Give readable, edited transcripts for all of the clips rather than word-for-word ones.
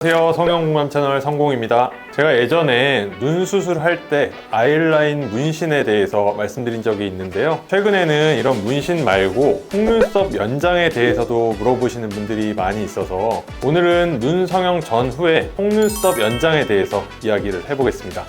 안녕하세요, 성형공감 채널 성공입니다. 제가 예전에 눈 수술할 때 아이라인 문신에 대해서 말씀드린 적이 있는데요. 최근에는 이런 문신 말고 속눈썹 연장에 대해서도 물어보시는 분들이 많이 있어서 오늘은 눈 성형 전후에 속눈썹 연장에 대해서 이야기를 해보겠습니다.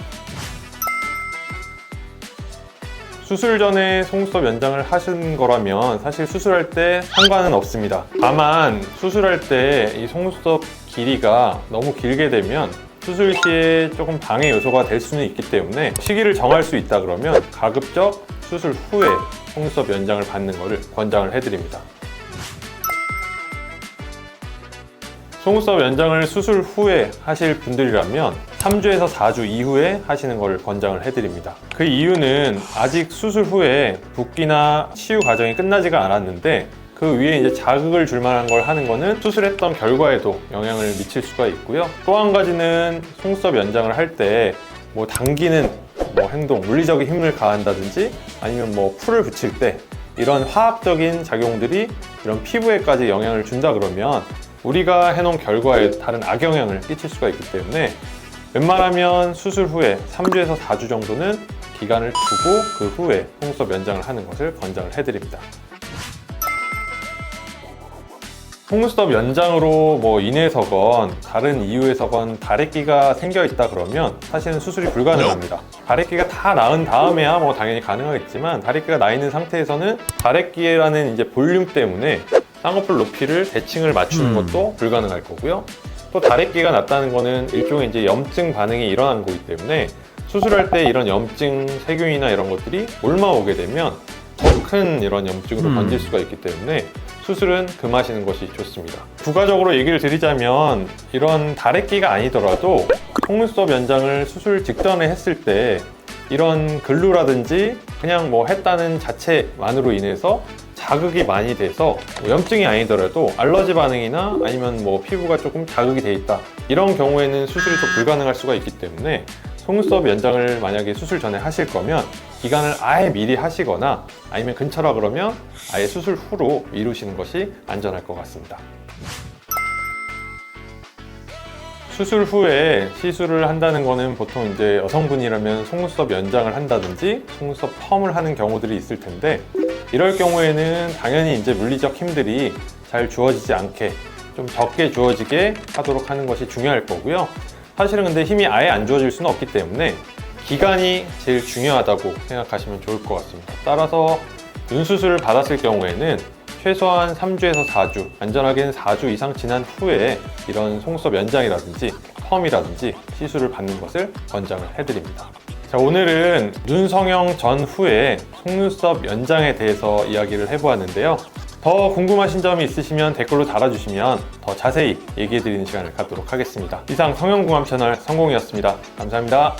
수술 전에 속눈썹 연장을 하신 거라면 사실 수술할 때 상관은 없습니다. 다만 수술할 때 이 속눈썹 길이가 너무 길게 되면 수술 시에 조금 방해 요소가 될 수는 있기 때문에 시기를 정할 수 있다 그러면 가급적 수술 후에 속눈썹 연장을 받는 것을 권장을 해드립니다. 속눈썹 연장을 수술 후에 하실 분들이라면 3주에서 4주 이후에 하시는 것을 권장을 해드립니다. 그 이유는 아직 수술 후에 붓기나 치유 과정이 끝나지가 않았는데 그 위에 이제 자극을 줄 만한 걸 하는 거는 수술했던 결과에도 영향을 미칠 수가 있고요. 또 한 가지는 속눈썹 연장을 할 때 뭐 당기는 행동, 물리적인 힘을 가한다든지 아니면 풀을 붙일 때 이런 화학적인 작용들이 이런 피부에까지 영향을 준다 그러면 우리가 해놓은 결과에 다른 악영향을 끼칠 수가 있기 때문에 웬만하면 수술 후에 3주에서 4주 정도는 기간을 두고 그 후에 속눈썹 연장을 하는 것을 권장을 해드립니다. 속눈썹 연장으로 인해서건 다른 이유에서건 다래끼가 생겨 있다 그러면 사실은 수술이 불가능합니다. 다래끼가 다 나은 다음에야 당연히 가능하겠지만 다래끼가 나 있는 상태에서는 다래끼라는 이제 볼륨 때문에 쌍꺼풀 높이를 대칭을 맞추는 것도 불가능할 거고요. 또 다래끼가 났다는 거는 일종의 이제 염증 반응이 일어난 거기 때문에 수술할 때 이런 염증, 세균이나 이런 것들이 옮아오게 되면 더 큰 이런 염증으로 번질 수가 있기 때문에 수술은 금하시는 것이 좋습니다. 부가적으로 얘기를 드리자면 이런 다래끼가 아니더라도 속눈썹 연장을 수술 직전에 했을 때 이런 글루라든지 그냥 했다는 자체만으로 인해서 자극이 많이 돼서 염증이 아니더라도 알러지 반응이나 아니면 피부가 조금 자극이 돼 있다 이런 경우에는 수술이 또 불가능할 수가 있기 때문에 속눈썹 연장을 만약에 수술 전에 하실 거면 기간을 아예 미리 하시거나 아니면 근처라 그러면 아예 수술 후로 미루시는 것이 안전할 것 같습니다. 수술 후에 시술을 한다는 거는 보통 이제 여성분이라면 속눈썹 연장을 한다든지 속눈썹 펌을 하는 경우들이 있을 텐데 이럴 경우에는 당연히 이제 물리적 힘들이 잘 주어지지 않게 좀 적게 주어지게 하도록 하는 것이 중요할 거고요. 사실은 근데 힘이 아예 안 주어질 수는 없기 때문에 기간이 제일 중요하다고 생각하시면 좋을 것 같습니다. 따라서 눈 수술을 받았을 경우에는 최소한 3주에서 4주, 안전하게는 4주 이상 지난 후에 이런 속눈썹 연장이라든지 펌이라든지 시술을 받는 것을 권장을 해드립니다. 자, 오늘은 눈 성형 전후에 속눈썹 연장에 대해서 이야기를 해보았는데요. 더 궁금하신 점이 있으시면 댓글로 달아주시면 더 자세히 얘기해드리는 시간을 갖도록 하겠습니다. 이상 성형공감 채널 성공이었습니다. 감사합니다.